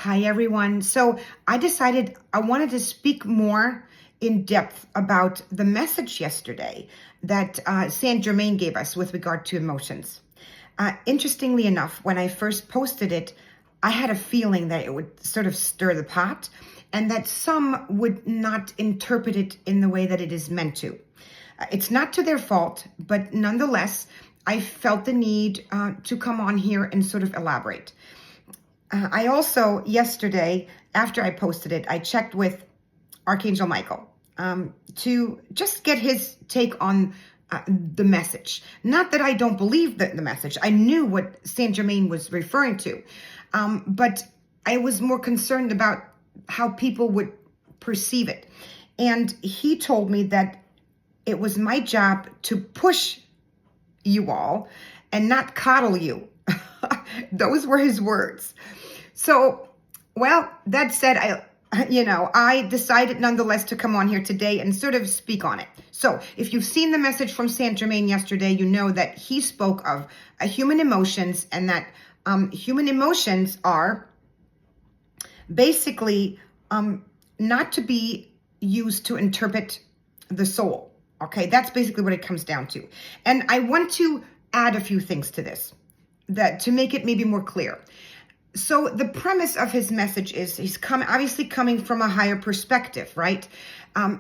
Hi, everyone. So I decided I wanted to speak more in depth about the message yesterday that Saint Germain gave us with regard to emotions. Interestingly enough, when I first posted it, I had a feeling that it would sort of stir the pot and that some would not interpret it in the way that it is meant to. It's not to their fault, but nonetheless, I felt the need to come on here and sort of elaborate. I also, yesterday, after I posted it, I checked with Archangel Michael to just get his take on the message. Not that I don't believe the message. I knew what Saint Germain was referring to, but I was more concerned about how people would perceive it. And he told me that it was my job to push you all and not coddle you. Those were his words. So, well, that said, I decided nonetheless to come on here today and sort of speak on it. So if you've seen the message from Saint Germain yesterday, you know that he spoke of human emotions and that human emotions are basically not to be used to interpret the soul. Okay, that's basically what it comes down to. And I want to add a few things to this that to make it maybe more clear. So the premise of his message is he's obviously coming from a higher perspective, right?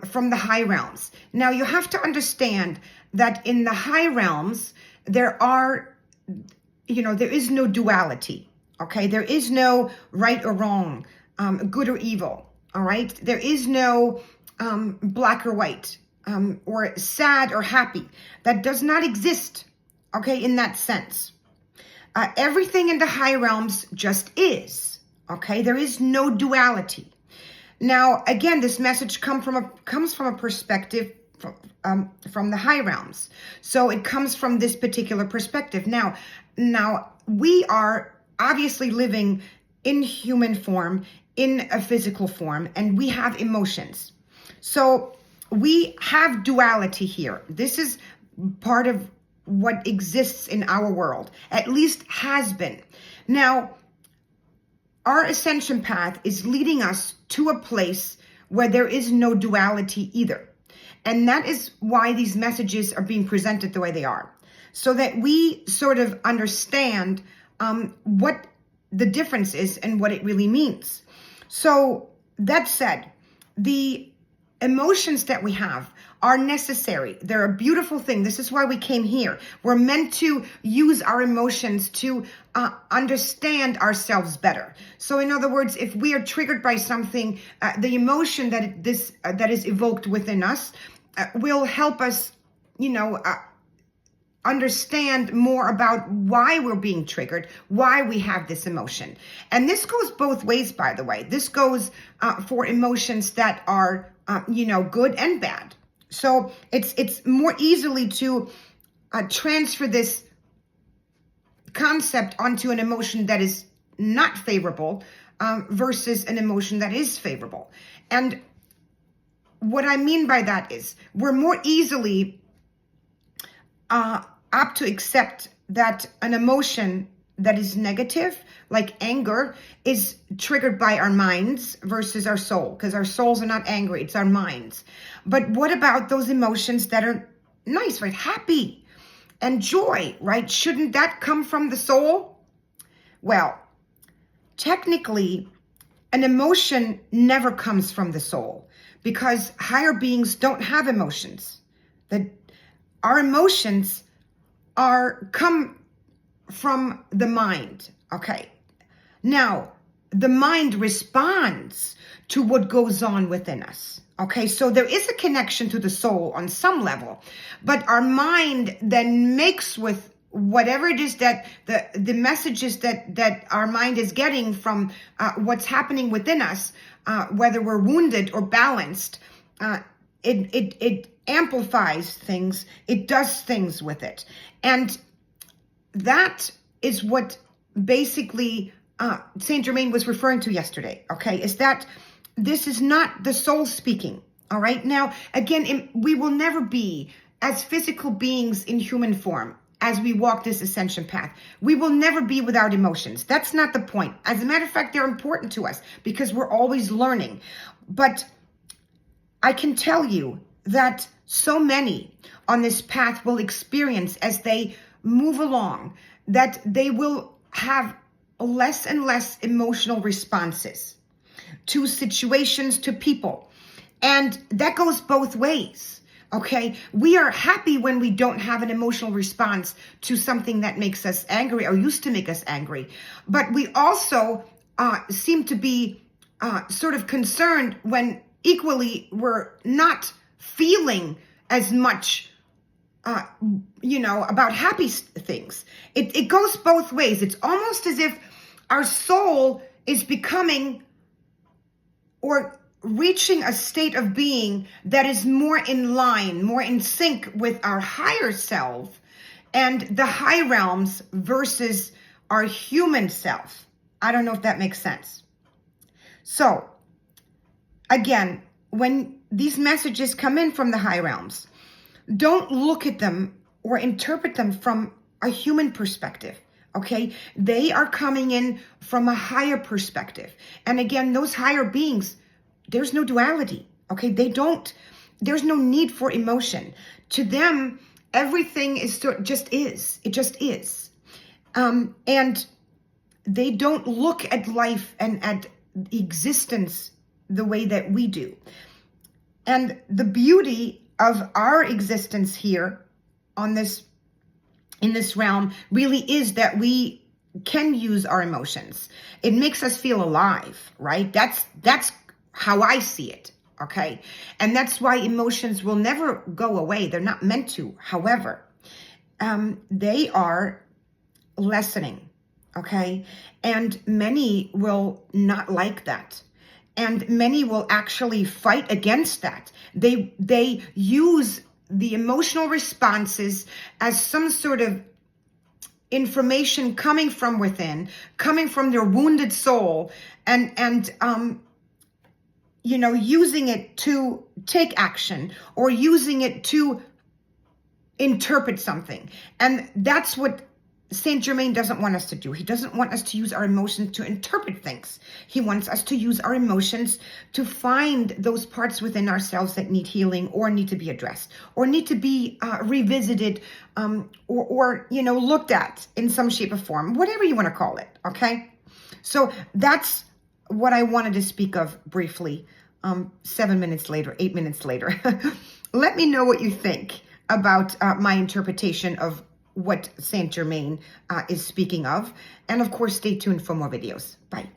From the high realms. Now you have to understand that in the high realms, there is no duality, okay? There is no right or wrong, good or evil, all right? There is no black or white, or sad or happy. That does not exist, okay, in that sense. Everything in the high realms just is, okay? There is no duality. Now, again, this message comes from a perspective from the high realms. So it comes from this particular perspective. Now we are obviously living in human form, in a physical form, and we have emotions. So we have duality here. This is part of what exists in our world, at least has been. Now, our ascension path is leading us to a place where there is no duality either. And that is why these messages are being presented the way they are, so that we sort of understand what the difference is and what it really means. So that said, the emotions that we have are necessary. They're a beautiful thing. This is why we came here. We're meant to use our emotions to understand ourselves better. So in other words, if we are triggered by something, the emotion that is evoked within us will help us, understand more about why we're being triggered, why we have this emotion. And this goes both ways, by the way. This goes for emotions that are, good and bad. So it's more easily to transfer this concept onto an emotion that is not favorable versus an emotion that is favorable. And what I mean by that is we're more easily apt to accept that an emotion that is negative, like anger, is triggered by our minds versus our soul, because our souls are not angry, it's our minds. But what about those emotions that are nice, right? Happy and joy, right? Shouldn't that come from the soul? Well, technically, an emotion never comes from the soul because higher beings don't have emotions. Our emotions come from the mind, okay? Now, the mind responds to what goes on within us, okay? So there is a connection to the soul on some level, but our mind then makes with whatever it is that the messages that our mind is getting from what's happening within us, whether we're wounded or balanced, it amplifies things, it does things with it. And that is what basically Saint Germain was referring to yesterday, okay? Is that this is not the soul speaking, all right? Now, again, we will never be as physical beings in human form as we walk this ascension path. We will never be without emotions. That's not the point. As a matter of fact, they're important to us because we're always learning. But I can tell you that so many on this path will experience as they move along that they will have less and less emotional responses to situations, to people. And that goes both ways. Okay, we are happy when we don't have an emotional response to something that makes us angry or used to make us angry. But we also seem to be sort of concerned when equally we're not feeling as much, about happy things. It goes both ways. It's almost as if our soul is becoming or reaching a state of being that is more in line, more in sync with our higher self and the high realms versus our human self. I don't know if that makes sense. So, again, when these messages come in from the high realms, don't look at them or interpret them from a human perspective. Okay, they are coming in from a higher perspective. And again, those higher beings, there's no duality. Okay, there's no need for emotion. To them, everything just is. It just is. And they don't look at life and at existence the way that we do. And the beauty of our existence here in this realm really is that we can use our emotions. It makes us feel alive, right? That's how I see it, okay? And that's why emotions will never go away. They're not meant to. However, they are lessening, okay? And many will not like that. And many will actually fight against that. They use the emotional responses as some sort of information coming from within, coming from their wounded soul, and using it to take action or using it to interpret something. And that's what Saint Germain doesn't want us to do. He doesn't want us to use our emotions to interpret things. He wants us to use our emotions to find those parts within ourselves that need healing or need to be addressed or need to be revisited or looked at in some shape or form, whatever you want to call it, okay? So that's what I wanted to speak of briefly 7 minutes later, 8 minutes later. Let me know what you think about my interpretation of what Saint Germain is speaking of. And of course, stay tuned for more videos. Bye.